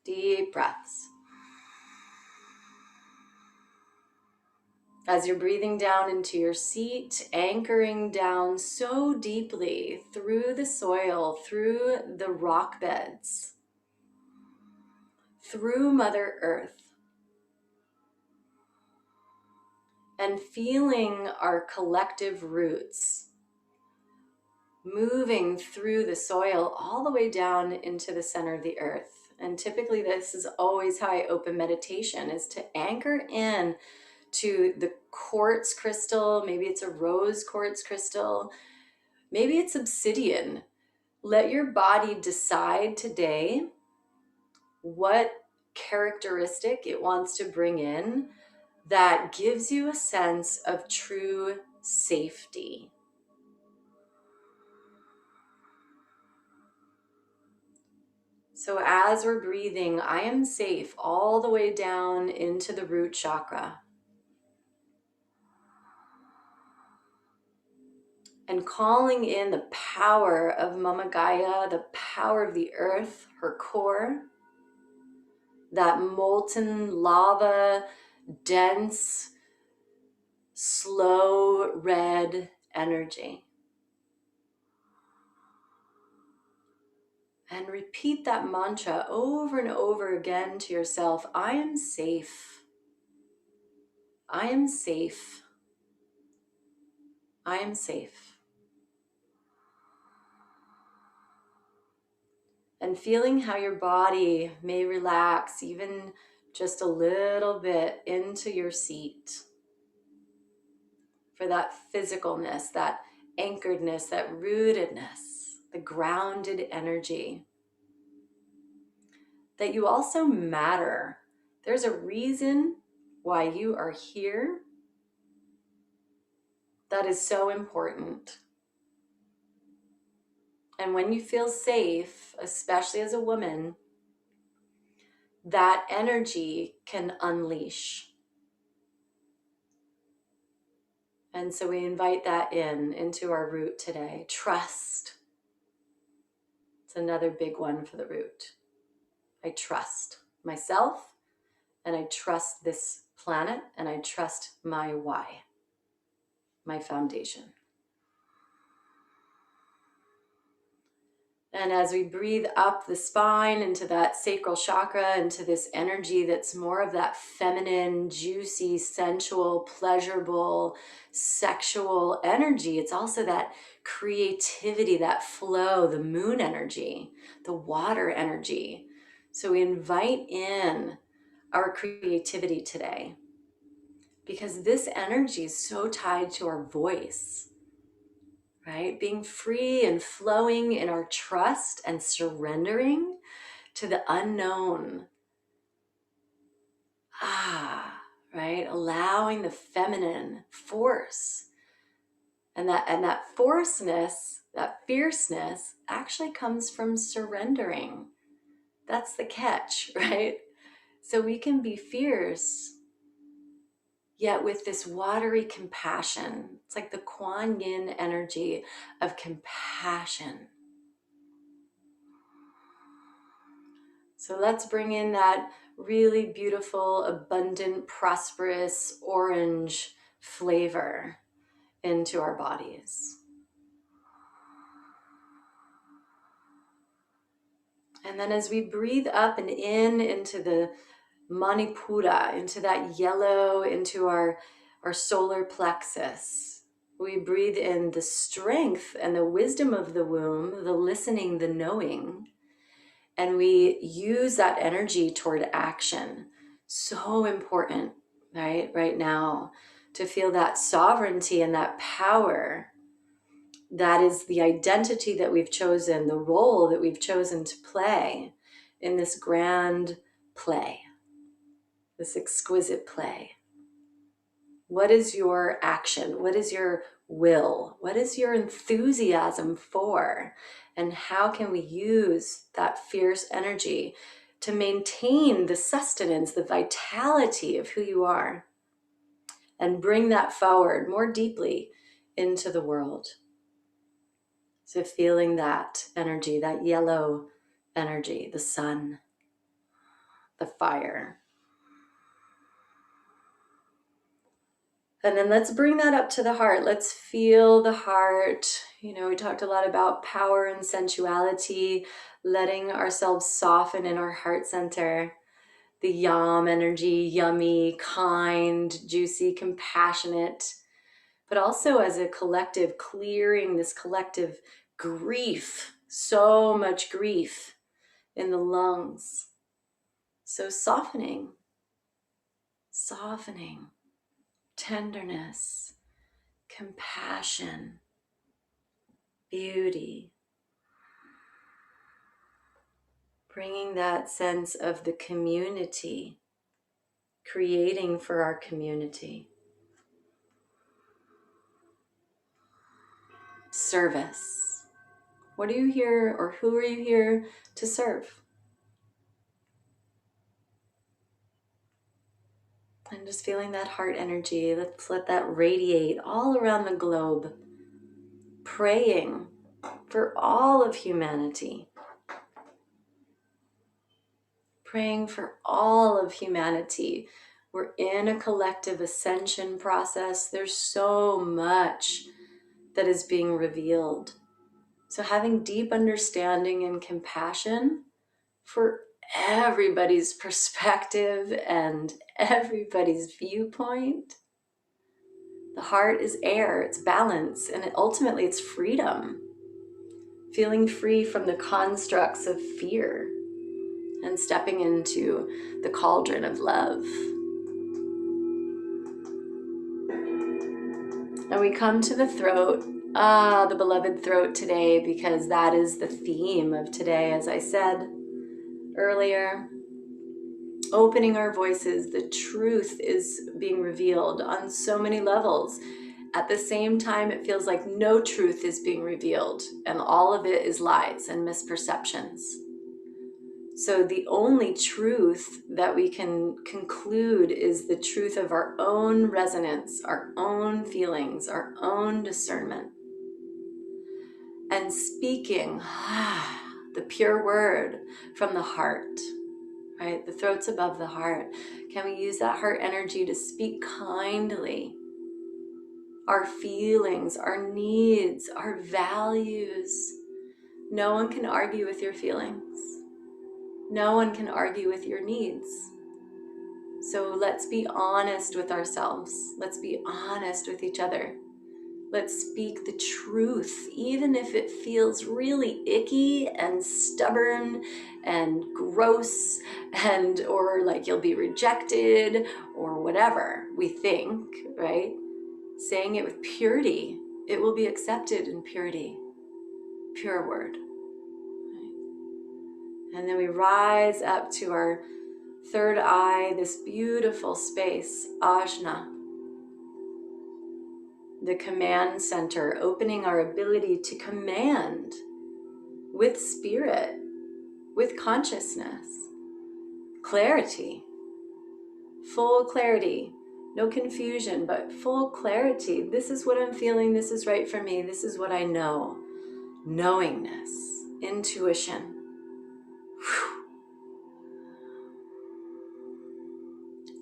Deep breaths. As you're breathing down into your seat, anchoring down so deeply through the soil, through the rock beds, through Mother Earth, and feeling our collective roots moving through the soil all the way down into the center of the earth. And typically this is always how I open meditation, is to anchor in to the quartz crystal. Maybe it's a rose quartz crystal. Maybe it's obsidian. Let your body decide today what characteristic it wants to bring in that gives you a sense of true safety. So as we're breathing, I am safe all the way down into the root chakra. And calling in the power of Mama Gaia, the power of the earth, her core, that molten lava, dense, slow red energy. And repeat that mantra over and over again to yourself. I am safe. I am safe. I am safe. And feeling how your body may relax even just a little bit into your seat for that physicalness, that anchoredness, that rootedness, the grounded energy. That you also matter. There's a reason why you are here that is so important. And when you feel safe, especially as a woman, that energy can unleash. And so we invite that into our root today. Trust. It's another big one for the root. I trust myself, and I trust this planet, and I trust my why, my foundation. And as we breathe up the spine into that sacral chakra, into this energy that's more of that feminine, juicy, sensual, pleasurable, sexual energy, it's also that creativity, that flow, the moon energy, the water energy. So we invite in our creativity today, because this energy is so tied to our voice. Right? Being free and flowing in our trust and surrendering to the unknown. Right? Allowing the feminine force. And that forceness, that fierceness actually comes from surrendering. That's the catch, right? So we can be fierce, yet with this watery compassion. It's like the Kuan Yin energy of compassion. So let's bring in that really beautiful, abundant, prosperous orange flavor into our bodies. And then as we breathe up and in into the Manipura, into that yellow, into our solar plexus, we breathe in the strength and the wisdom of the womb, the listening, the knowing, and we use that energy toward action. So important, right now, to feel that sovereignty and that power. That is the identity that we've chosen, the role that we've chosen to play in this grand play, this exquisite play. What is your action? What is your will? What is your enthusiasm for? And how can we use that fierce energy to maintain the sustenance, the vitality of who you are, and bring that forward more deeply into the world? So feeling that energy, that yellow energy, the sun. the fire. And then let's bring that up to the heart. Let's feel the heart. You know, we talked a lot about power and sensuality, letting ourselves soften in our heart center. The yam energy, yummy, kind, juicy, compassionate, but also as a collective, clearing this collective grief, so much grief in the lungs. So softening, tenderness, compassion, beauty, bringing that sense of the community, creating for our community. Service. What are you here, or who are you here to serve? And just feeling that heart energy. Let's let that radiate all around the globe. Praying for all of humanity. Praying for all of humanity. We're in a collective ascension process. There's so much that is being revealed. So having deep understanding and compassion for everybody's perspective and everybody's viewpoint. The heart is air, it's balance, and ultimately it's freedom. Feeling free from the constructs of fear and stepping into the cauldron of love. And we come to the throat, the beloved throat today, because that is the theme of today, as I said earlier. Opening our voices, the truth is being revealed on so many levels. At the same time, it feels like no truth is being revealed, and all of it is lies and misperceptions. So the only truth that we can conclude is the truth of our own resonance, our own feelings, our own discernment. And speaking the pure word from the heart, right? The throat's above the heart. Can we use that heart energy to speak kindly? Our feelings, our needs, our values. No one can argue with your feelings. No one can argue with your needs. So let's be honest with ourselves. Let's be honest with each other. Let's speak the truth, even if it feels really icky and stubborn and gross and or like you'll be rejected or whatever we think, right? Saying it with purity, it will be accepted in purity. Pure word. And then we rise up to our third eye, this beautiful space, ajna, the command center, opening our ability to command with spirit, with consciousness, clarity, full clarity, no confusion, but full clarity. This is what I'm feeling. This is right for me. This is what I know. Knowingness, intuition. Whew.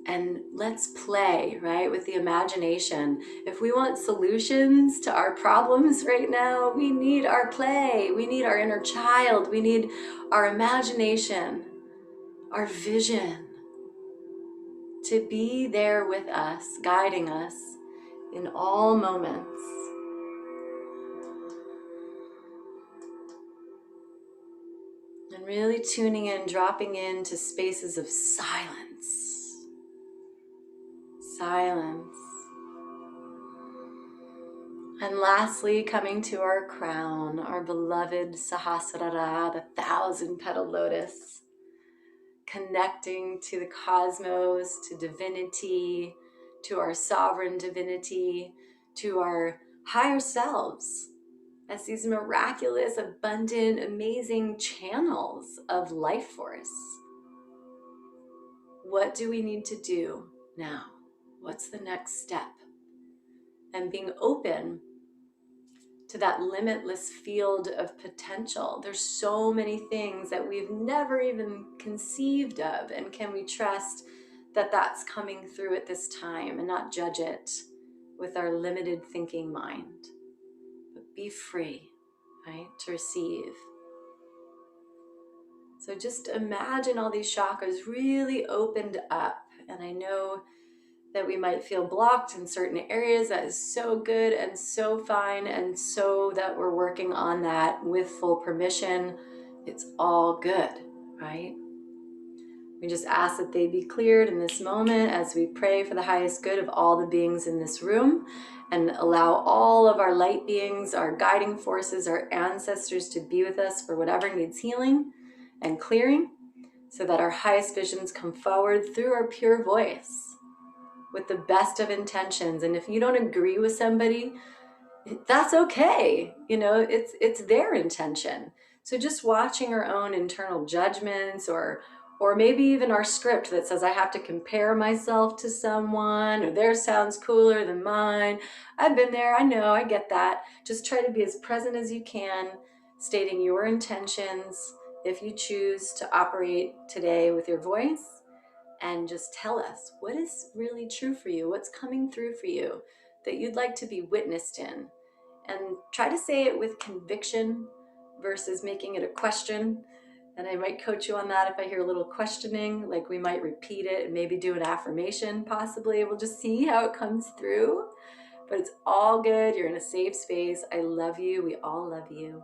And let's play, right, with the imagination. If we want solutions to our problems right now, we need our play. We need our inner child. We need our imagination, our vision to be there with us, guiding us in all moments. And really tuning in, dropping into spaces of silence. Silence. And lastly, coming to our crown, our beloved Sahasrara, the 1,000-petaled lotus, connecting to the cosmos, to divinity, to our sovereign divinity, to our higher selves, as these miraculous, abundant, amazing channels of life force. What do we need to do now? What's the next step? And being open to that limitless field of potential. There's so many things that we've never even conceived of. And can we trust that that's coming through at this time and not judge it with our limited thinking mind? But be free, right, to receive. So just imagine all these chakras really opened up. And I know that we might feel blocked in certain areas. That is so good and so fine. And so that we're working on that with full permission. It's all good, right? We just ask that they be cleared in this moment as we pray for the highest good of all the beings in this room, and allow all of our light beings, our guiding forces, our ancestors to be with us for whatever needs healing and clearing, so that our highest visions come forward through our pure voice with the best of intentions. And if you don't agree with somebody, that's okay. You know, it's their intention. So just watching our own internal judgments, or maybe even our script that says I have to compare myself to someone, or theirs sounds cooler than mine. I've been there, I know, I get that. Just try to be as present as you can, stating your intentions if you choose to operate today with your voice, and just tell us what is really true for you, what's coming through for you that you'd like to be witnessed in. And try to say it with conviction versus making it a question. And I might coach you on that if I hear a little questioning, like we might repeat it and maybe do an affirmation possibly. We'll just see how it comes through. But it's all good. You're in a safe space. I love you. We all love you.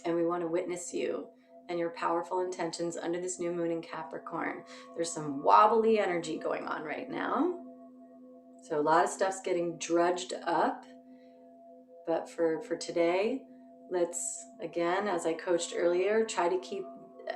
And we want to witness you and your powerful intentions under this new moon in Capricorn. There's some wobbly energy going on right now. So a lot of stuff's getting drudged up. But for today, let's, again, as I coached earlier, try to keep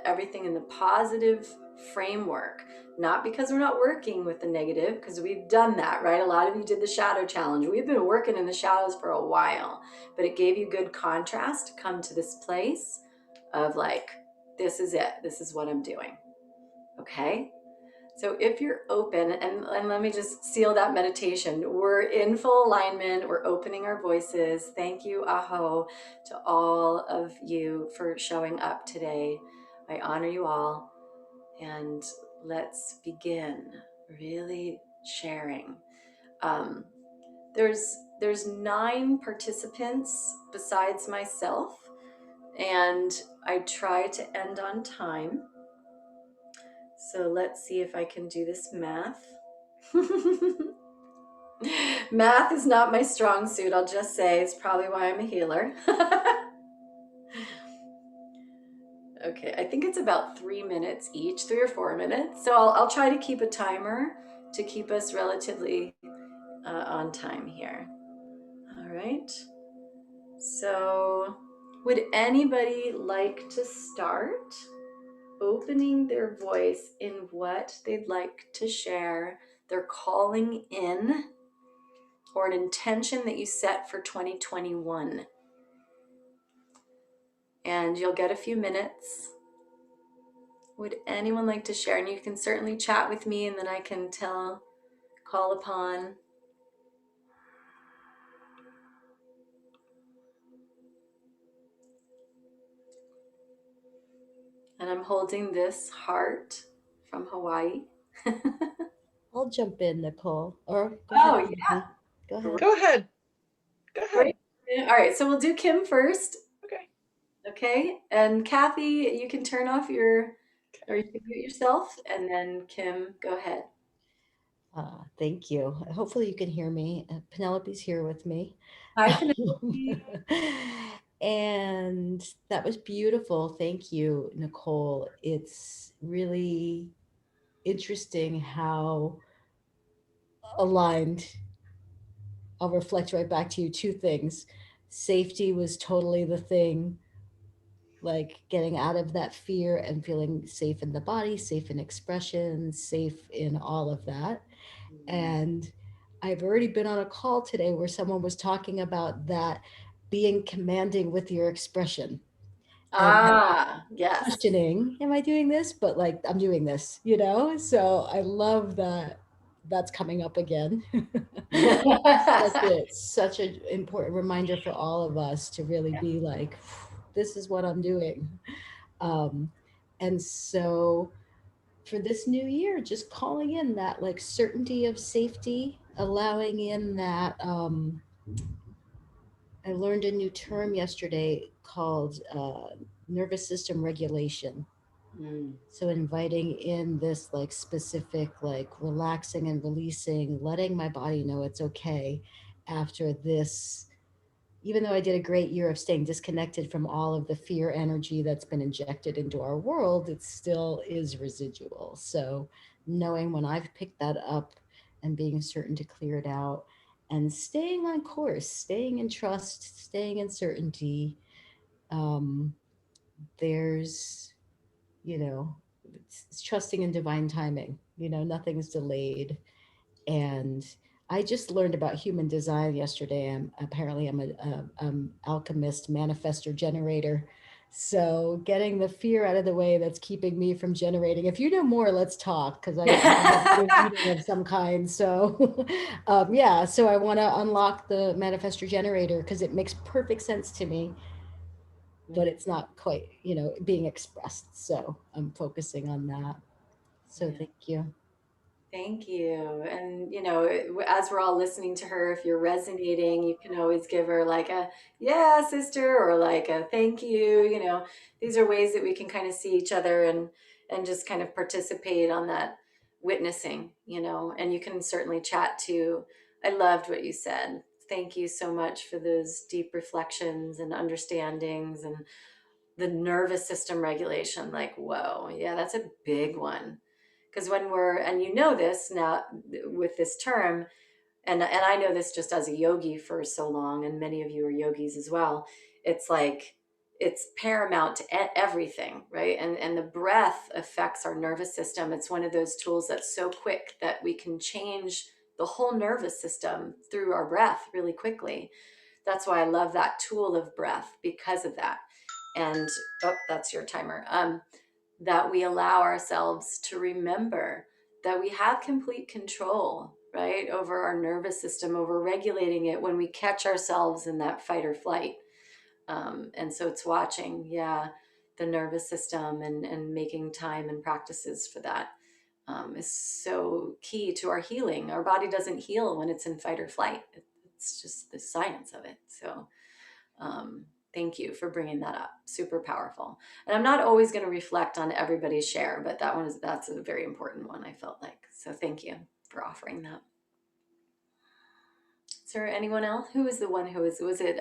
everything in the positive framework. Not because we're not working with the negative, because we've done that, right? A lot of you did the shadow challenge. We've been working in the shadows for a while, but it gave you good contrast to come to this place of like, this is it. This is what I'm doing. Okay? So if you're open, and let me just seal that meditation, we're in full alignment, we're opening our voices. Thank you, Aho, to all of you for showing up today. I honor you all, and let's begin really sharing. There's 9 participants besides myself, and I try to end on time. So let's see if I can do this math. Math is not my strong suit, I'll just say. It's probably why I'm a healer. Okay, I think it's about 3 minutes each, 3 or 4 minutes. So I'll try to keep a timer to keep us relatively on time here. All right. So would anybody like to start opening their voice in what they'd like to share? They're calling in, or an intention that you set for 2021. And you'll get a few minutes. Would anyone like to share? And you can certainly chat with me, and then I can call upon. And I'm holding this heart from Hawaii. I'll jump in, Nicole. Or go Oh, ahead, yeah. Kathy. Go ahead. Go ahead. Go ahead. Great. All right, so we'll do Kim first. Okay. Okay. And Kathy, you can turn off or you can mute yourself, and then Kim, go ahead. Thank you. Hopefully you can hear me. Penelope's here with me. Hi, Penelope. And that was beautiful. Thank you, Nicole. It's really interesting how aligned. I'll reflect right back to you 2 things. Safety was totally the thing, like getting out of that fear and feeling safe in the body, safe in expression, safe in all of that. And I've already been on a call today where someone was talking about that, being commanding with your expression and Ah, yes. questioning, am I doing this? But like, I'm doing this, you know? So I love that. that's coming up again. Such an important reminder for all of us to really be like, this is what I'm doing. Um, and so for this new year, just calling in that like certainty of safety, allowing in that. I learned a new term yesterday called nervous system regulation. Mm. So inviting in this like specific, like relaxing and releasing, letting my body know it's okay after this. Even though I did a great year of staying disconnected from all of the fear energy that's been injected into our world, it still is residual. So knowing when I've picked that up and being certain to clear it out and staying on course, staying in trust, staying in certainty, um, there's, you know, it's trusting in divine timing. Nothing's delayed. And I just learned about human design yesterday. I'm a alchemist, manifestor, generator. So getting the fear out of the way that's keeping me from generating. If you know more, let's talk because I want to do a reading of some kind. So, yeah. So I want to unlock the manifestor generator because it makes perfect sense to me, but it's not quite being expressed. So I'm focusing on that. So Yeah. thank you. Thank you. And, as we're all listening to her, if you're resonating, you can always give her like a, yeah, sister, or like a thank you. These are ways that we can kind of see each other and just kind of participate on that witnessing, and you can certainly chat too. I loved what you said. Thank you so much for those deep reflections and understandings and the nervous system regulation. Like, whoa, yeah, that's a big one. Because and this now with this term, and I know this just as a yogi for so long, and many of you are yogis as well. It's like it's paramount to everything, right? And the breath affects our nervous system. It's one of those tools that's so quick that we can change the whole nervous system through our breath really quickly. That's why I love that tool of breath, because of that. And oh, that's your timer. That we allow ourselves to remember that we have complete control, right, over our nervous system, over regulating it when we catch ourselves in that fight or flight. And so it's watching, yeah, the nervous system and making time and practices for that is so key to our healing. Our body doesn't heal when it's in fight or flight. It's just the science of it. So thank you for bringing that up. Super powerful. And I'm not always going to reflect on everybody's share, but that's a very important one, I felt like. So thank you for offering that. Is there anyone else? Who was the one was it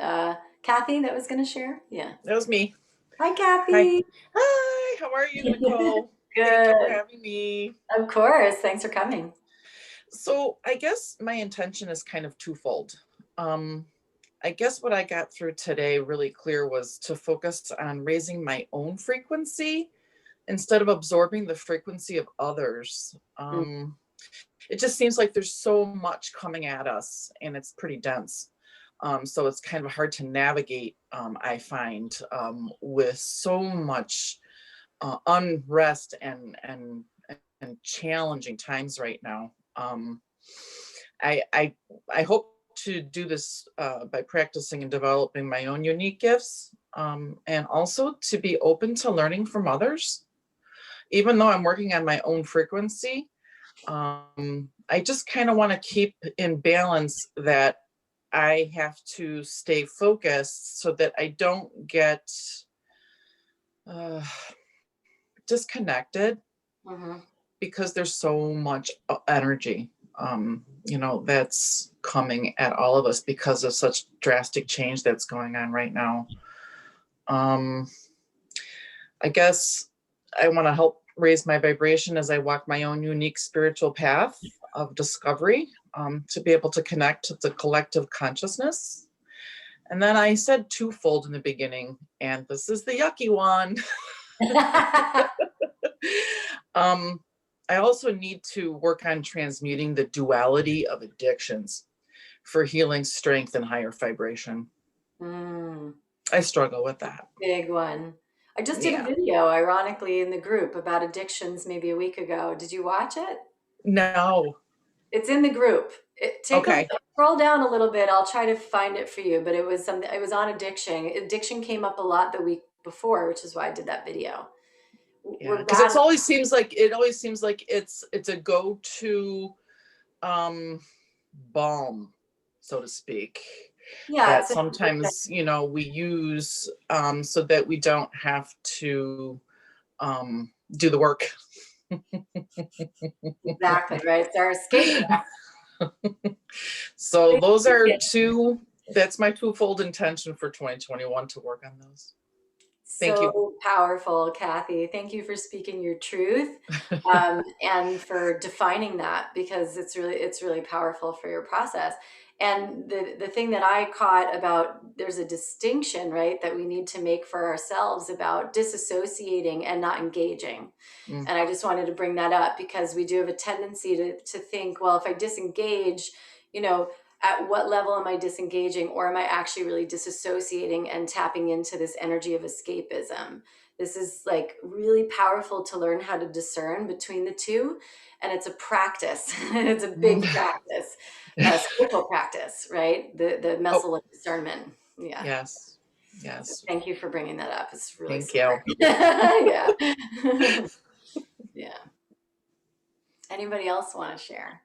Kathy that was going to share? Yeah. That was me. Hi, Hi. Kathy. Hi, how are you, Nicole? Thank you for Good. having me. Of course. Thanks for coming. So I guess my intention is kind of twofold. I guess what I got through today really clear was to focus on raising my own frequency instead of absorbing the frequency of others. It just seems like there's so much coming at us and it's pretty dense. So it's kind of hard to navigate, I find, with so much unrest and challenging times right now. I hope to do this by practicing and developing my own unique gifts, and also to be open to learning from others. Even though I'm working on my own frequency, I just kind of want to keep in balance that I have to stay focused so that I don't get disconnected, because there's so much energy, that's coming at all of us because of such drastic change that's going on right now. I guess I want to help raise my vibration as I walk my own unique spiritual path of discovery, to be able to connect to the collective consciousness. And then I said twofold in the beginning, and this is the yucky one. I also need to work on transmuting the duality of addictions for healing, strength, and higher vibration. I struggle with that. Big one. I just did a video, ironically, in the group about addictions maybe a week ago. Did you watch it? No. It's in the group. Okay. Scroll down a little bit. I'll try to find it for you, but it was something, it was on addiction. Addiction came up a lot the week before, which is why I did that video. Yeah, We're because bad. it always seems like it's a go-to balm, so to speak, Yeah, that sometimes, you know, we use so that we don't have to do the work. exactly right. It's our escape. So those are two, that's my twofold intention for 2021, to work on those. Thank you. So powerful, Kathy. Thank you for speaking your truth, and for defining that, because it's really powerful for your process. And the thing that I caught about, there's a distinction, right, that we need to make for ourselves about disassociating and not engaging. Mm. And I just wanted to bring that up because we do have a tendency to think, well, if I disengage, you know, at what level am I disengaging, or am I actually really disassociating and tapping into this energy of escapism? This is like really powerful to learn how to discern between the two. And it's a practice. It's a big practice, a spiritual practice, right? The Oh, muscle of discernment. Yeah. yes. So Yes. thank you for bringing that up. It's really Thank you. smart. Yeah. Yeah. Anybody else want to share?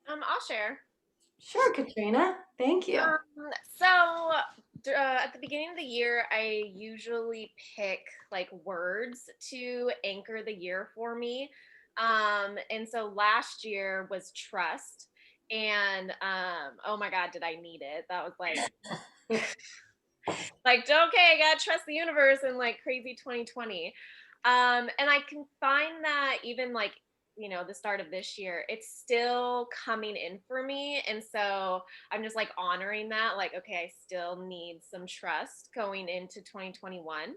I'll share. Sure, Katrina. Thank you. So at the beginning of the year, I usually pick like words to anchor the year for me. And so last year was trust. And oh my God, did I need it? That was like like, okay, I gotta trust the universe in like crazy 2020. And I can find that even like, you know, the start of this year, it's still coming in for me. And so I'm just like honoring that, like, okay, I still need some trust going into 2021.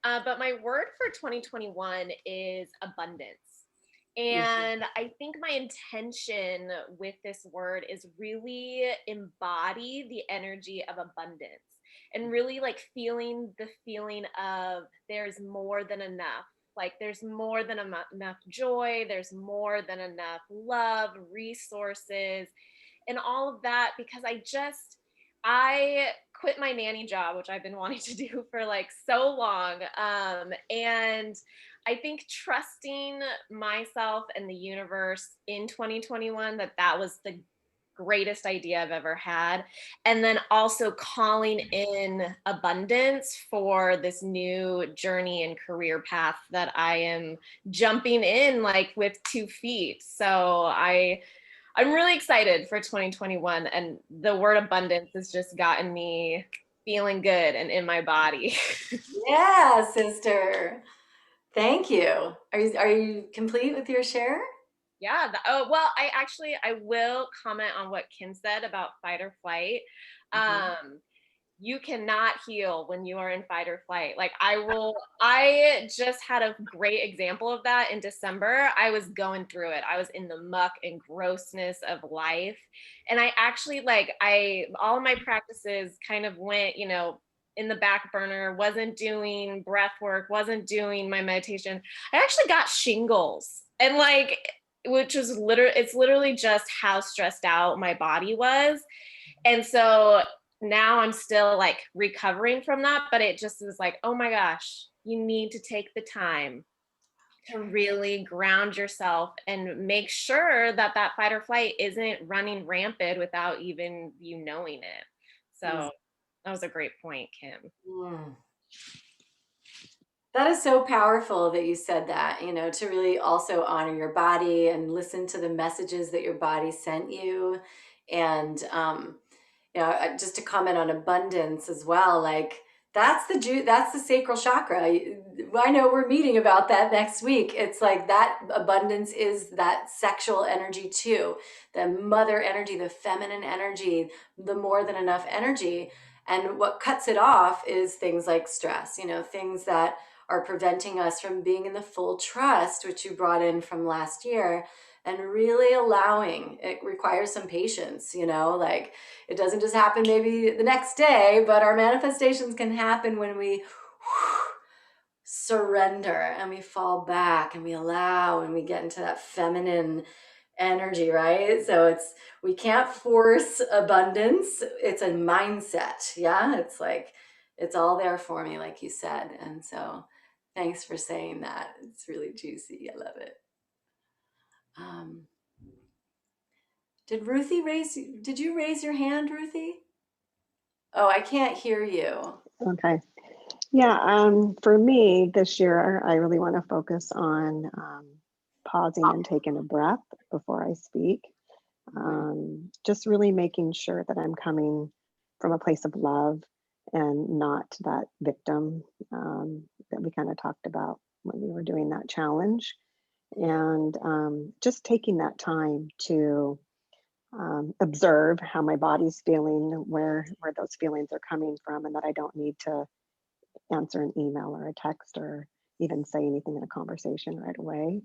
But my word for 2021 is abundance. And I think my intention with this word is really embody the energy of abundance and really like feeling the feeling of there's more than enough. Like there's more than enough joy, there's more than enough love, resources, and all of that, because I quit my nanny job, which I've been wanting to do for like so long. And I think trusting myself and the universe in 2021, that was the greatest idea I've ever had. And then also calling in abundance for this new journey and career path that I am jumping in like with 2 feet. So I'm really excited for 2021, and the word abundance has just gotten me feeling good and in my body. Yeah, sister. Thank you. Are you complete with your share? Yeah. Oh, well, I will comment on what Kim said about fight or flight. You cannot heal when you are in fight or flight. Like I just had a great example of that in December. I was going through it. I was in the muck and grossness of life. And I actually all of my practices kind of went, you know, in the back burner, wasn't doing breath work, wasn't doing my meditation. I actually got shingles. And like, which was it's literally just how stressed out my body was. And so now I'm still like recovering from that, but it just is like, oh my gosh, you need to take the time to really ground yourself and make sure that that fight or flight isn't running rampant without even you knowing it. So that was a great point, Kim. Mm. That is so powerful that you said that, you know, to really also honor your body and listen to the messages that your body sent you. And, you know, just to comment on abundance as well, like that's the sacral chakra. I know we're meeting about that next week. It's like that abundance is that sexual energy too, the mother energy, the feminine energy, the more than enough energy. And what cuts it off is things like stress, you know, things that are preventing us from being in the full trust, which you brought in from last year, and really allowing. It requires some patience, you know, like it doesn't just happen maybe the next day, but our manifestations can happen when we surrender and we fall back and we allow and we get into that feminine energy, right? So we can't force abundance. It's a mindset. Yeah. It's like, it's all there for me, like you said. And so thanks for saying that. It's really juicy. I love it. Um, did you raise your hand, Ruthie? Oh, I can't hear you. Okay. Yeah, for me this year, I really want to focus on pausing and taking a breath before I speak. Just really making sure that I'm coming from a place of love and not that victim that we kind of talked about when we were doing that challenge. And just taking that time to observe how my body's feeling, where those feelings are coming from, and that I don't need to answer an email or a text or even say anything in a conversation right away,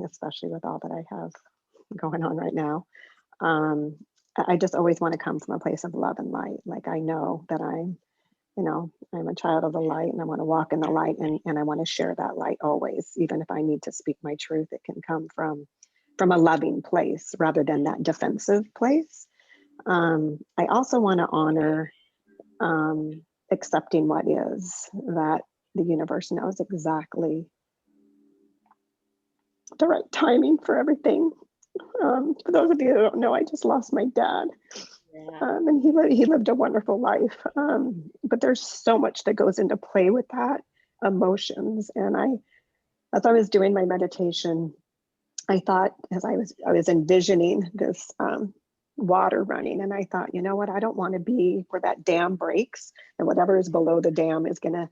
especially with all that I have going on right now. I just always want to come from a place of love and light. Like I know that I'm a child of the light and I want to walk in the light, and I want to share that light always. Even if I need to speak my truth, it can come from a loving place rather than that defensive place. I also want to honor accepting what is, that the universe knows exactly the right timing for everything. For those of you who don't know, I just lost my dad. And he lived a wonderful life. But there's so much that goes into play with that, emotions. And as I was doing my meditation, I thought, as I was envisioning this water running, and I thought, you know what, I don't want to be where that dam breaks and whatever is below the dam is going to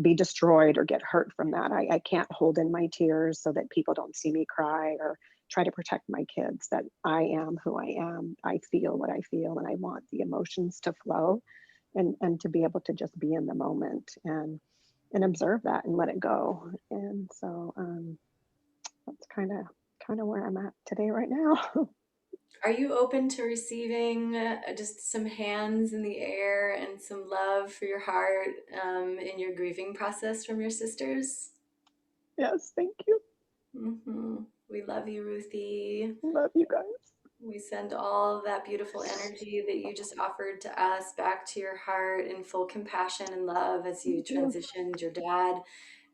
be destroyed or get hurt from that. I can't hold in my tears so that people don't see me cry, or try to protect my kids, that I am who I am. I feel what I feel, and I want the emotions to flow, and to be able to just be in the moment and observe that and let it go. And so that's kind of where I'm at today right now. Are you open to receiving just some hands in the air and some love for your heart in your grieving process from your sisters? Yes, thank you. We love you, Ruthie. Love you guys. We send all that beautiful energy that you just offered to us back to your heart in full compassion and love as you transitioned your dad,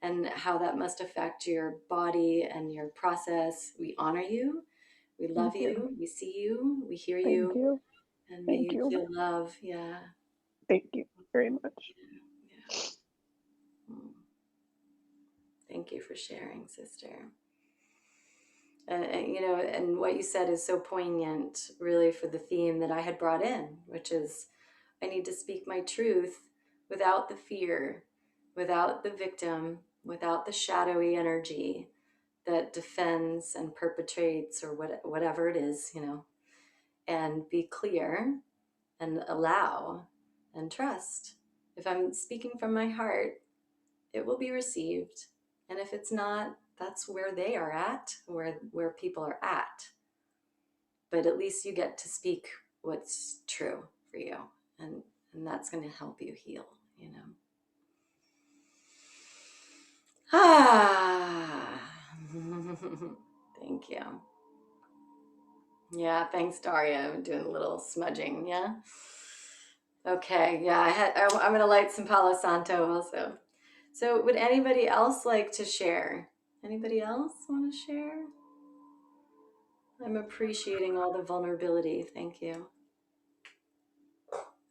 and how that must affect your body and your process. We honor you. We love you. We see you. We hear Thank you. you. And may Thank you you. feel love. Yeah. Thank you very much. Yeah. Mm. Thank you for sharing, sister. And what you said is so poignant, really, for the theme that I had brought in, which is I need to speak my truth without the fear, without the victim, without the shadowy energy that defends and perpetrates or whatever it is, and be clear and allow and trust. If I'm speaking from my heart, it will be received. And if it's not, that's where they are at, where people are at. But at least you get to speak what's true for you. And that's going to help you heal. Ah, thank you. Yeah, thanks, Daria. I'm doing a little smudging. Yeah. Okay. Yeah, I'm going to light some Palo Santo also. So, would anybody else like to share? Anybody else want to share? I'm appreciating all the vulnerability. Thank you.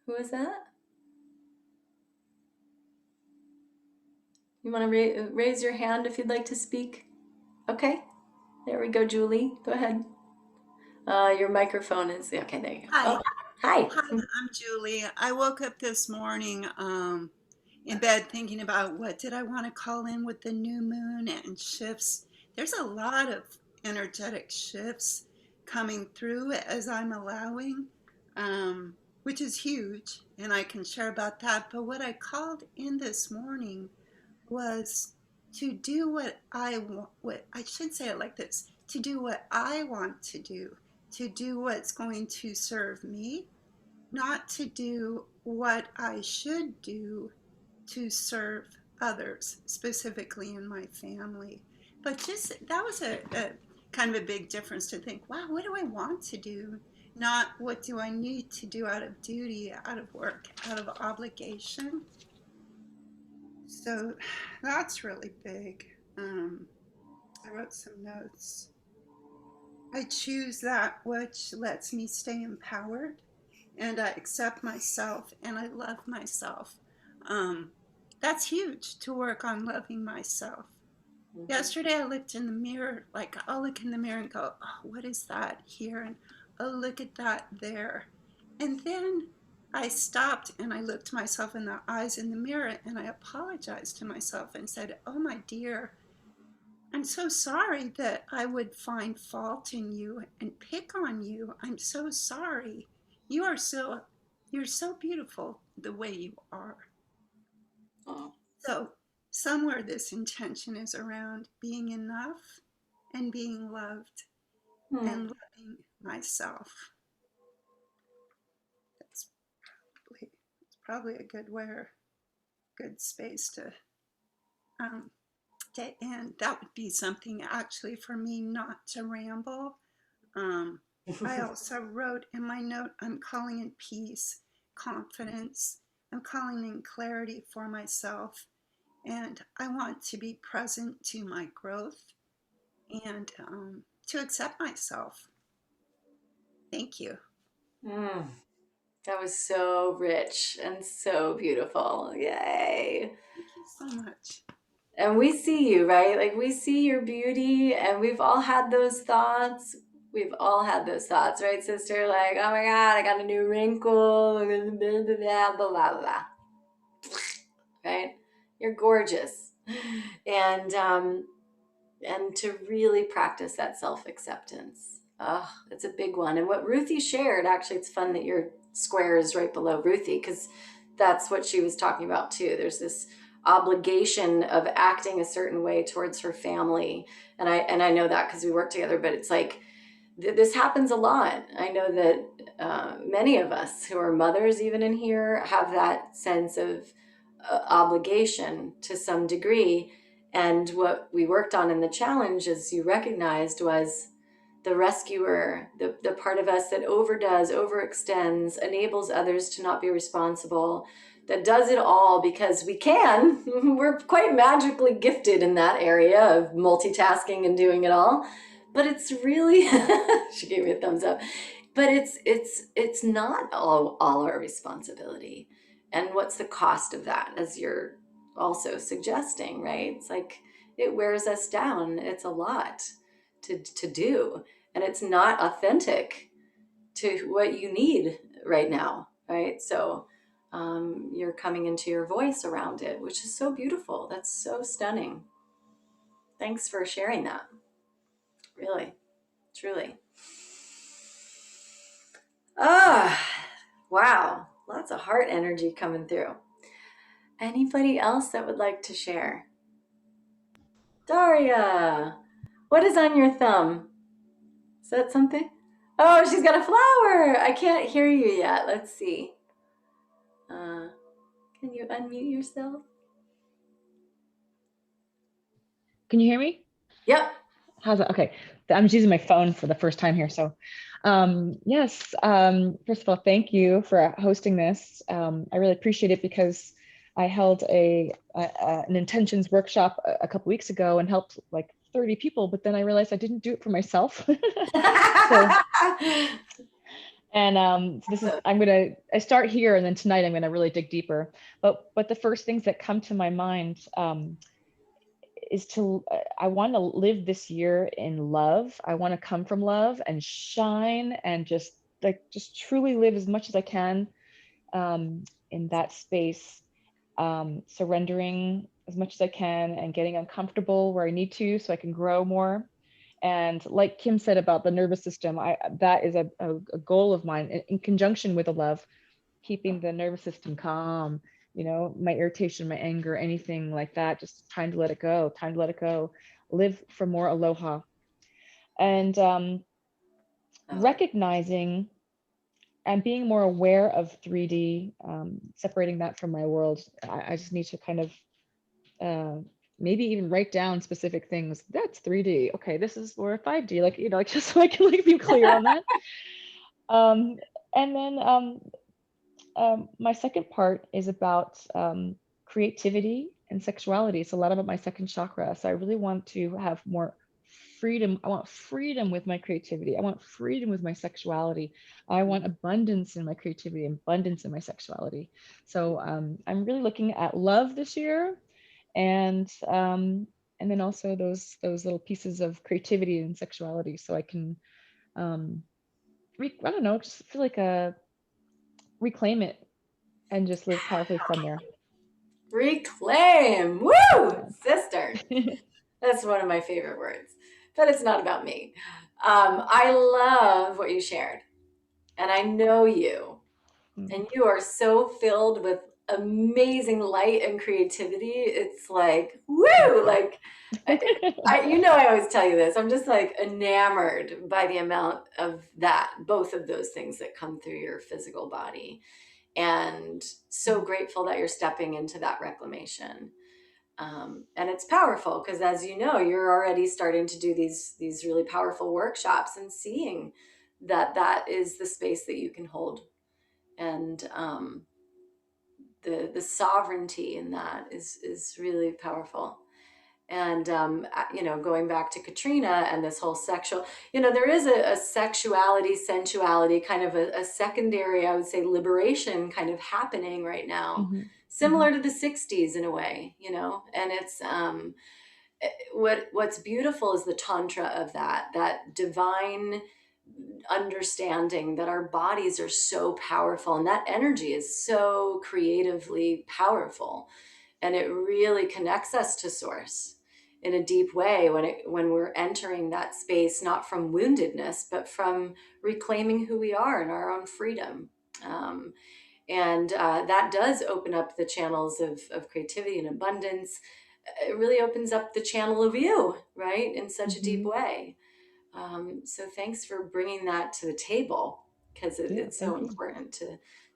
Who is that? You want to raise your hand if you'd like to speak? Okay. There we go, Julie. Go ahead. Your microphone is okay. There you go. Hi. Oh, hi. Hi, I'm Julie. I woke up this morning in bed thinking about what did I want to call in with the new moon and shifts. There's a lot of energetic shifts coming through as I'm allowing, which is huge, and I can share about that. But what I called in this morning was to do what I want, what I should say it like this, to do what I want to do what's going to serve me, not to do what I should do to serve others, specifically in my family. But just that was a kind of a big difference to think, wow, what do I want to do? Not what do I need to do out of duty, out of work, out of obligation. So that's really big. I wrote some notes. I choose that which lets me stay empowered, and I accept myself and I love myself. Um, that's huge, to work on loving myself. Yesterday I looked in the mirror, like I'll look in the mirror and go, oh, what is that here? And oh, look at that there. And then I stopped and I looked myself in the eyes in the mirror and I apologized to myself and said, oh, my dear, I'm so sorry that I would find fault in you and pick on you. I'm so sorry. You're so beautiful the way you are. Oh. So somewhere this intention is around being enough and being loved and loving myself. That's probably a good space to end. That would be something actually for me not to ramble. I also wrote in my note, I'm calling in peace, confidence. I'm calling in clarity for myself. And I want to be present to my growth and to accept myself. Thank you. That was so rich and so beautiful. Yay. Thank you so much. And we see you, right? Like we see your beauty, and we've all had those thoughts. We've all had those thoughts, right, sister? Like, oh my God, I got a new wrinkle, blah, blah, blah, blah. Right? You're gorgeous. And to really practice that self-acceptance. Oh, it's a big one. And what Ruthie shared, actually, it's fun that your square is right below Ruthie, because that's what she was talking about too. There's this obligation of acting a certain way towards her family. And I know that because we work together, but it's like, this happens a lot. I know that many of us who are mothers, even in here, have that sense of obligation to some degree. And what we worked on in the challenge, as you recognized, was the rescuer, the part of us that overdoes, overextends, enables others to not be responsible, that does it all because we can. We're quite magically gifted in that area of multitasking and doing it all. But it's really, she gave me a thumbs up, but it's not all our responsibility. And what's the cost of that, as you're also suggesting, right? It's like it wears us down. It's a lot to do, and it's not authentic to what you need right now, right? So you're coming into your voice around it, which is so beautiful. That's so stunning. Thanks for sharing that. Really, truly. Wow. Lots of heart energy coming through. Anybody else that would like to share? Daria, what is on your thumb? Is that something? Oh, she's got a flower. I can't hear you yet. Let's see. Can you unmute yourself? Can you hear me? Yep. How's that? Okay. I'm just using my phone for the first time here. So yes, first of all, thank you for hosting this. I really appreciate it because I held an intentions workshop a couple weeks ago and helped like 30 people, but then I realized I didn't do it for myself. So this is, I start here and then tonight I'm going to really dig deeper. But the first things that come to my mind is I want to live this year in love. I want to come from love and shine and just truly live as much as I can in that space, surrendering as much as I can and getting uncomfortable where I need to so I can grow more. And like Kim said about the nervous system, that is a goal of mine in conjunction with the love, keeping the nervous system calm, my irritation, my anger, anything like that, just time to let it go, live for more aloha. And recognizing and being more aware of 3D, separating that from my world. I just need to kind of maybe even write down specific things. That's 3D. Okay, this is more 5D. Like, you know, like just so I can like be clear on that. And then my second part is about creativity and sexuality. It's a lot about my second chakra. So I really want to have more freedom. I want freedom with my creativity. I want freedom with my sexuality. I want abundance in my creativity, abundance in my sexuality. So I'm really looking at love this year, and then also those little pieces of creativity and sexuality, so I can I don't know, just feel like reclaim it and just live powerfully from there. Reclaim. Woo! Yeah. Sister. That's one of my favorite words, but it's not about me. I love what you shared, and I know you, and you are so filled with amazing light and creativity. It's like, woo! Like, you know, I always tell you this. I'm just like enamored by the amount of that, both of those things that come through your physical body, and so grateful that you're stepping into that reclamation. And it's powerful because, as you know, you're already starting to do these really powerful workshops and seeing that that is the space that you can hold, and the sovereignty in that is really powerful. And you know, going back to Katrina and this whole sexual, you know, there is a sexuality, sensuality, kind of a secondary, I would say, liberation kind of happening right now, similar to the 60s in a way, you know. And it's what's beautiful is the tantra of that divine understanding that our bodies are so powerful, and that energy is so creatively powerful, and it really connects us to source in a deep way when we're entering that space, not from woundedness, but from reclaiming who we are and our own freedom. And that does open up the channels of creativity and abundance. It really opens up the channel of you, right, in such a deep way. So thanks for bringing that to the table, because it's so important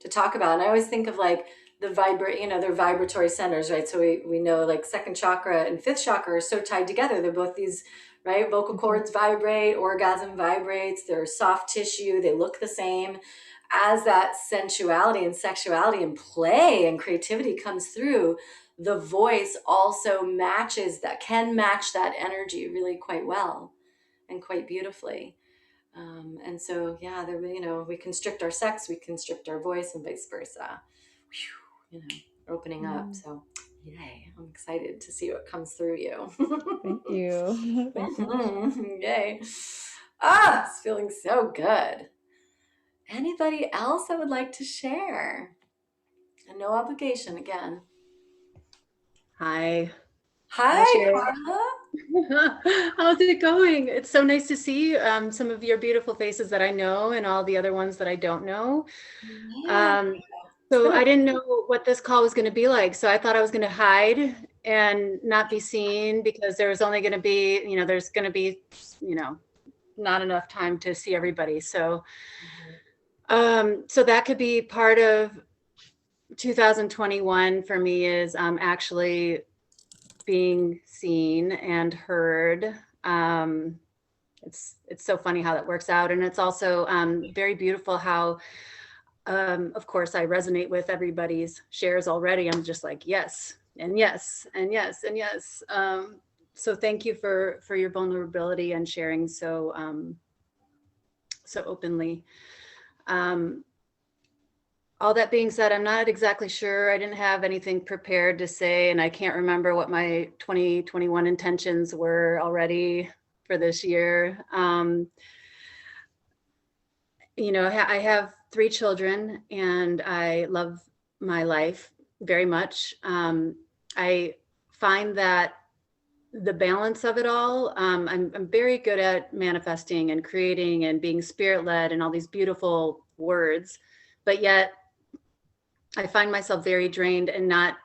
to talk about. And I always think of like the they're vibratory centers, right? So we know like second chakra and fifth chakra are so tied together. They're both these, right? Vocal cords vibrate, orgasm vibrates, they're soft tissue, they look the same. As that sensuality and sexuality and play and creativity comes through, the voice also can match that energy really quite well and quite beautifully. And so, yeah, you know, we constrict our sex, we constrict our voice, and vice versa. Whew, you know, opening up. So, yay! I'm excited to see what comes through you. Thank you. Thanks so much. Yay! It's feeling so good. Anybody else that would like to share? And no obligation again. Hi. Hi, Sherry. Carla. How's it going? It's so nice to see some of your beautiful faces that I know and all the other ones that I don't know. Yeah. So I didn't know what this call was going to be like. So I thought I was going to hide and not be seen because there was only going to be, you know, there's going to be, you know, not enough time to see everybody. So, so that could be part of 2021 for me, is actually being seen and heard. It's so funny how that works out. And it's also very beautiful how, of course, I resonate with everybody's shares already. I'm just like, yes, and yes, and yes, and yes. So thank you for your vulnerability and sharing so openly. All that being said, I'm not exactly sure. I didn't have anything prepared to say, and I can't remember what my 2021 intentions were already for this year. You know, I have 3 children, and I love my life very much. I find that the balance of it all, I'm very good at manifesting and creating and being spirit-led and all these beautiful words, but yet I find myself very drained and not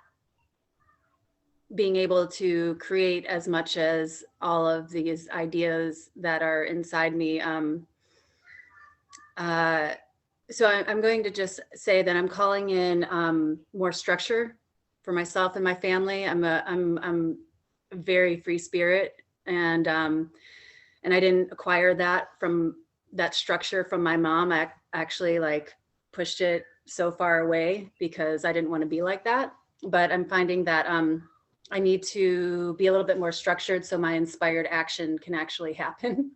being able to create as much as all of these ideas that are inside me. So I'm going to just say that I'm calling in more structure for myself and my family. I'm a very free spirit, and I didn't acquire that from that structure from my mom. I actually like pushed it so far away because I didn't want to be like that. But I'm finding that I need to be a little bit more structured so my inspired action can actually happen.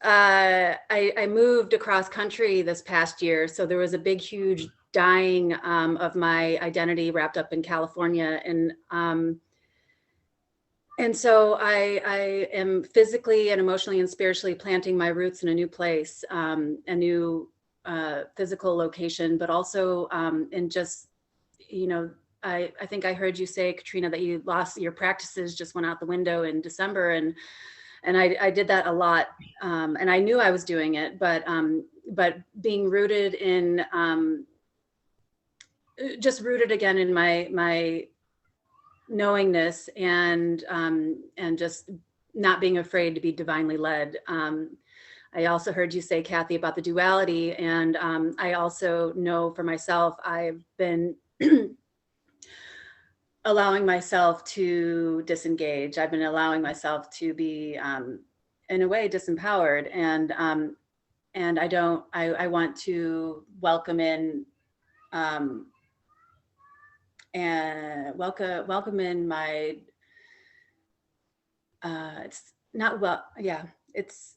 I moved across country this past year, so there was a big, huge dying of my identity wrapped up in California, and so I am physically and emotionally and spiritually planting my roots in a new place, a new physical location, but also in just, you know, I think I heard you say, Katrina, that you lost your practices, just went out the window in December, and I did that a lot, and I knew I was doing it, but being rooted in just rooted again in my knowingness, and just not being afraid to be divinely led. I also heard you say, Kathy, about the duality, and I also know for myself, I've been allowing myself to disengage. I've been allowing myself to be, in a way, disempowered, and I want to welcome in, and welcome in my, it's not well, yeah, it's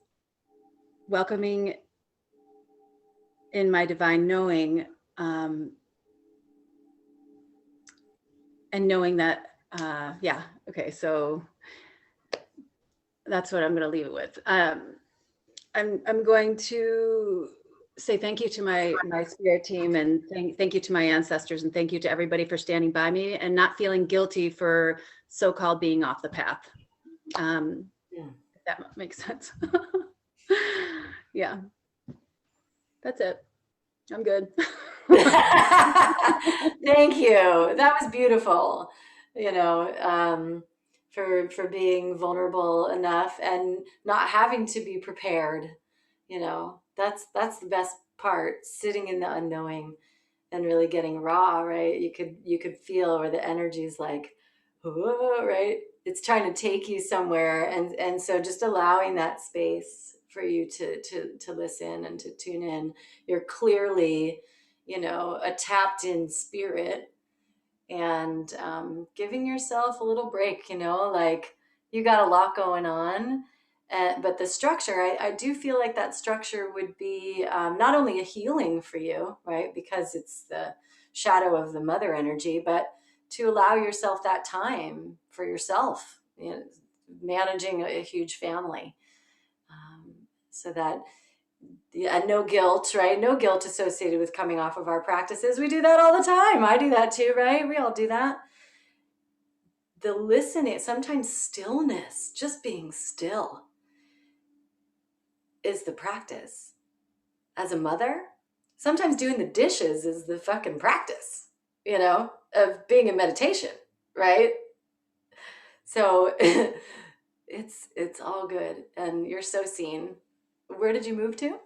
welcoming in my divine knowing, and knowing that, yeah, okay, so that's what I'm going to leave it with. I'm going to say thank you to my spirit team, and thank you to my ancestors, and thank you to everybody for standing by me and not feeling guilty for so-called being off the path. If that makes sense. Yeah, that's it. I'm good. Thank you. That was beautiful. You know, for being vulnerable enough and not having to be prepared. You know, that's the best part. Sitting in the unknowing and really getting raw. Right? You could feel where the energy's like, whoa, right? It's trying to take you somewhere, and so just allowing that space for you to listen and to tune in. You're clearly, you know, a tapped in spirit, and giving yourself a little break, you know, like you got a lot going on. But the structure, I do feel like that structure would be not only a healing for you, right? Because it's the shadow of the mother energy, but to allow yourself that time for yourself, you know, managing a huge family. So that, yeah, no guilt, right? No guilt associated with coming off of our practices. We do that all the time. I do that too, right? We all do that. The listening, sometimes stillness, just being still, is the practice. As a mother, sometimes doing the dishes is the fucking practice, you know, of being in meditation, right? So it's all good, and you're so seen. Where did you move to?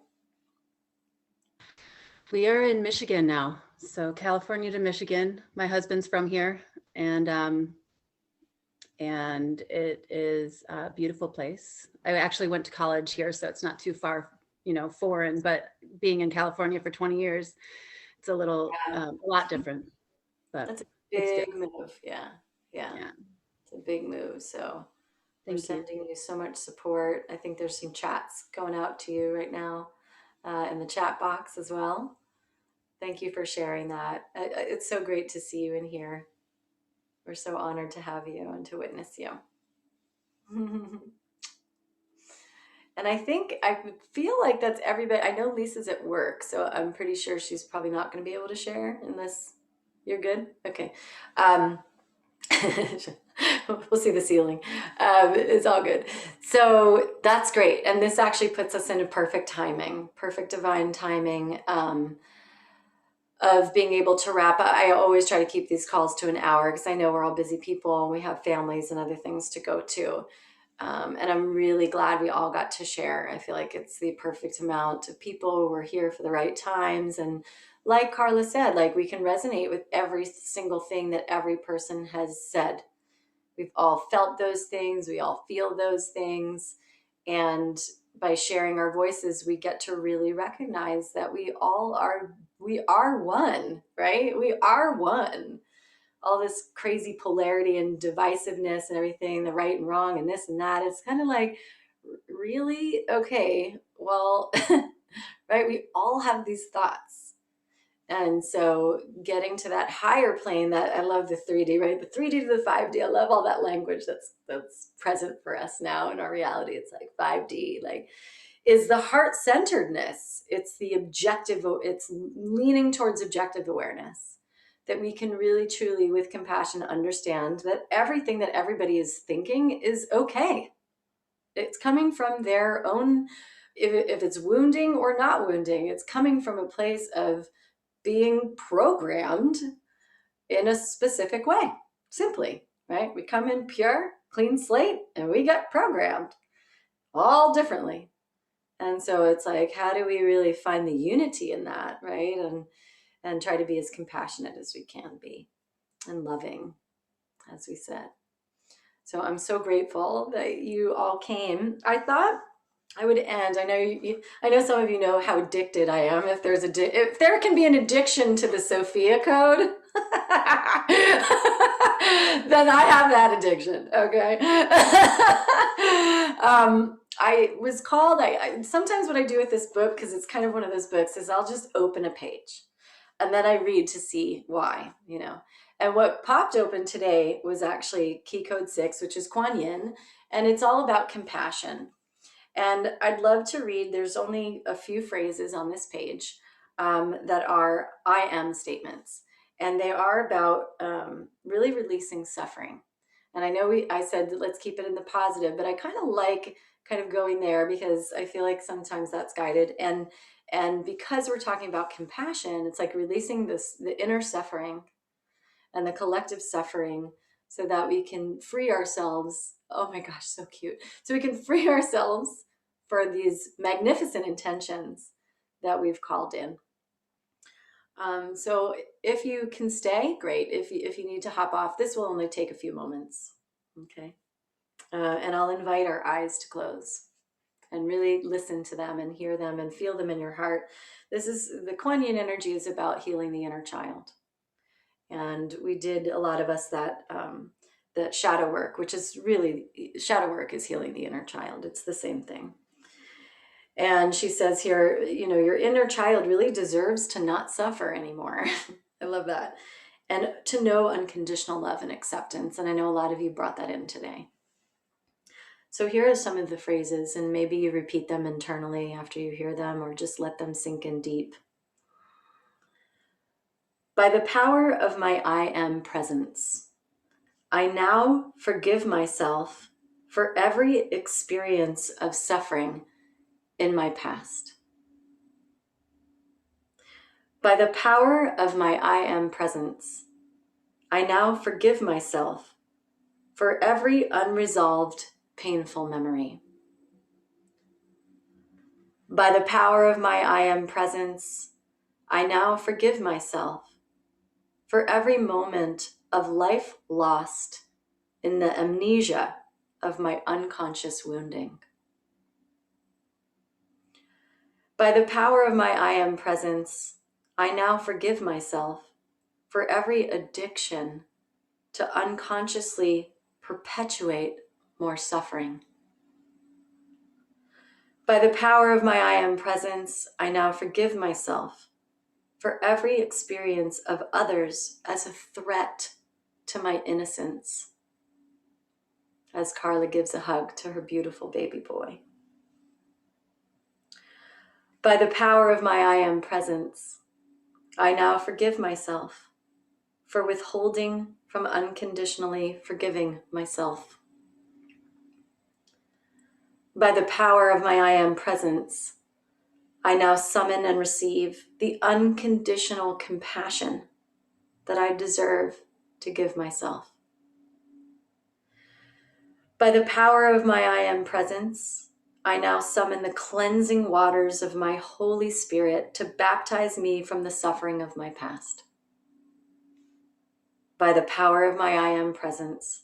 We are in Michigan now, so California to Michigan. My husband's from here, and it is a beautiful place. I actually went to college here, so it's not too far, you know, foreign, but being in California for 20 years, it's a little, a lot different, but That's a big move. Yeah. Yeah. It's a big move. So we're Thank you. sending you so much support. I think there's some chats going out to you right now in the chat box as well. Thank you for sharing that. It's so great to see you in here. We're so honored to have you and to witness you. And I feel like that's everybody. I know Lisa's at work, so I'm pretty sure she's probably not going to be able to share unless you're good. Okay. We'll see the ceiling. It's all good. So that's great. And this actually puts us in a perfect timing, perfect divine timing of being able to wrap up. I always try to keep these calls to an hour because I know we're all busy people and we have families and other things to go to. And I'm really glad we all got to share. I feel like it's the perfect amount of people who are here for the right times. And like Carla said, like we can resonate with every single thing that every person has said. We've all felt those things. We all feel those things. And by sharing our voices, we get to really recognize that we are one, right? We are one. All this crazy polarity and divisiveness and everything, the right and wrong and this and that. It's kind of like, really? Okay, well, right? We all have these thoughts. And so getting to that higher plane, that I love the 3D, right? The 3D to the 5D. I love all that language that's present for us now in our reality. It's like 5D, like is the heart-centeredness. It's the objective, it's leaning towards objective awareness, that we can really truly with compassion understand that everything that everybody is thinking is okay. It's coming from their own, if it's wounding or not wounding, it's coming from a place of being programmed in a specific way, simply, right? We come in pure, clean slate and we get programmed all differently. And so it's like, how do we really find the unity in that, right? And try to be as compassionate as we can be and loving, as we said. So I'm so grateful that you all came. I thought I would end. I know some of you know how addicted I am. If there can be an addiction to the Sophia code, then I have that addiction. Okay. I was called. I sometimes what I do with this book, because it's kind of one of those books, is I'll just open a page, and then I read to see why. And what popped open today was actually Key Code 6, which is Kuan Yin, and it's all about compassion. And I'd love to read, there's only a few phrases on this page that are I am statements. And they are about really releasing suffering. And I know I said, let's keep it in the positive, but I kind of like kind of going there because I feel like sometimes that's guided. And because we're talking about compassion, it's like releasing the inner suffering and the collective suffering so that we can free ourselves. Oh my gosh, so cute. So we can free ourselves for these magnificent intentions that we've called in. So if you can stay, great. If you need to hop off, this will only take a few moments. Okay. And I'll invite our eyes to close and really listen to them and hear them and feel them in your heart. The Kuan Yin energy is about healing the inner child. And we did, a lot of us, that shadow work, which is really, shadow work is healing the inner child. It's the same thing. And she says here, your inner child really deserves to not suffer anymore. I love that. And to know unconditional love and acceptance. And I know a lot of you brought that in today. So here are some of the phrases, and maybe you repeat them internally after you hear them, or just let them sink in deep. By the power of my I am presence, I now forgive myself for every experience of suffering in my past. By the power of my I am presence, I now forgive myself for every unresolved, painful memory. By the power of my I am presence, I now forgive myself for every moment of life lost in the amnesia of my unconscious wounding. By the power of my I am presence, I now forgive myself for every addiction to unconsciously perpetuate more suffering. By the power of my I am presence, I now forgive myself for every experience of others as a threat to my innocence. As Carla gives a hug to her beautiful baby boy. By the power of my I am presence, I now forgive myself for withholding from unconditionally forgiving myself. By the power of my I am presence, I now summon and receive the unconditional compassion that I deserve to give myself. By the power of my I Am presence, I now summon the cleansing waters of my Holy Spirit to baptize me from the suffering of my past. By the power of my I Am presence,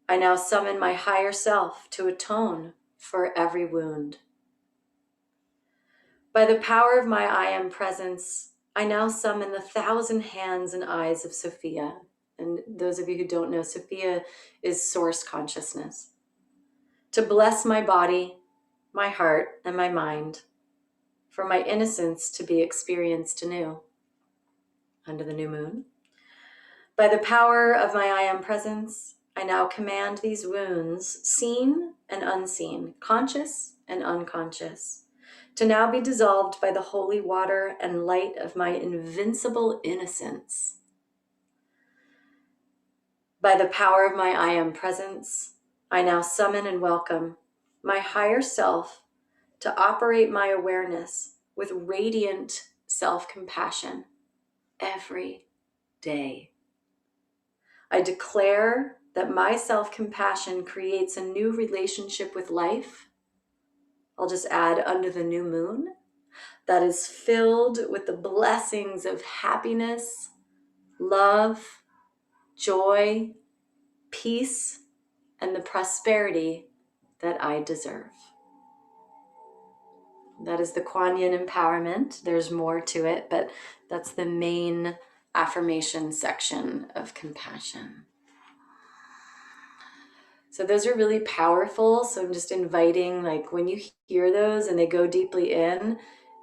I now summon my higher self to atone for every wound. By the power of my I Am presence, I now summon the 1,000 hands and eyes of Sophia. And those of you who don't know, Sophia is source consciousness. To bless my body, my heart, and my mind, for my innocence to be experienced anew under the new moon. By the power of my I Am presence, I now command these wounds, seen and unseen, conscious and unconscious, to now be dissolved by the holy water and light of my invincible innocence. By the power of my I Am presence, I now summon and welcome my higher self to operate my awareness with radiant self-compassion every day. I declare that my self-compassion creates a new relationship with life. I'll just add under the new moon, that is filled with the blessings of happiness, love, joy, peace, and the prosperity that I deserve. That is the Kuan Yin empowerment. There's more to it, but that's the main affirmation section of compassion. So those are really powerful. So I'm just inviting, like when you hear those and they go deeply in,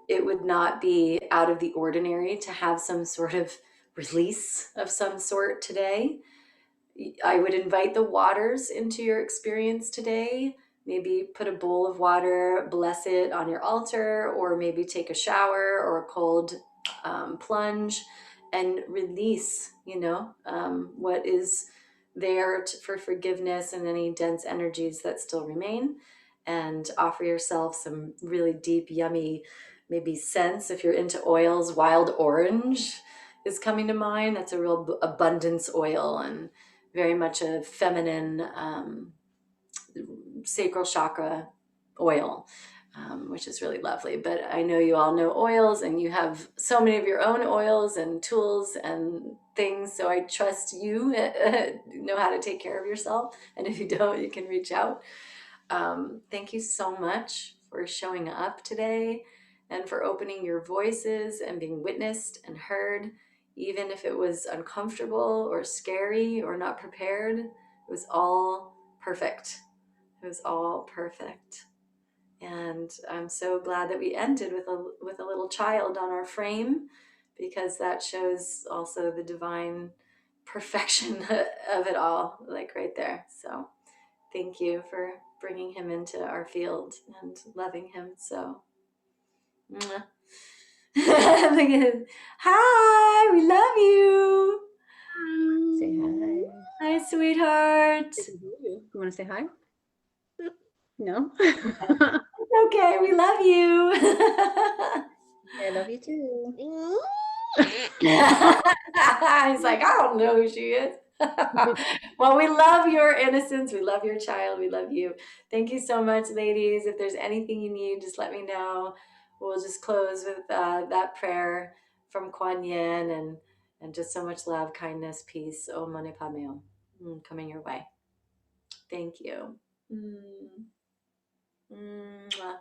it would not be out of the ordinary to have some sort of release of some sort today. I would invite the waters into your experience today. Maybe put a bowl of water, bless it on your altar, or maybe take a shower or a cold plunge and release, what is there for forgiveness and any dense energies that still remain, and offer yourself some really deep, yummy, maybe scents. If you're into oils, wild orange is coming to mind. That's a real abundance oil and very much a feminine sacral chakra oil, which is really lovely. But I know you all know oils and you have so many of your own oils and tools and things. So I trust you know how to take care of yourself. And if you don't, you can reach out. Thank you so much for showing up today and for opening your voices and being witnessed and heard. Even if it was uncomfortable or scary or not prepared, it was all perfect. It was all perfect. And I'm so glad that we ended with a little child on our frame, because that shows also the divine perfection of it all, like right there. So thank you for bringing him into our field and loving him so. Mwah. Look at him. Hi, we love you. Say hi. Hi, sweetheart. You want to say hi? No? Okay, we love you. I love you too. He's like, I don't know who she is. Well, we love your innocence. We love your child. We love you. Thank you so much, ladies. If there's anything you need, just let me know. We'll just close with that prayer from Kuan Yin, and just so much love, kindness, peace. Om Mani Padme Hum. Coming your way. Thank you. Mwah.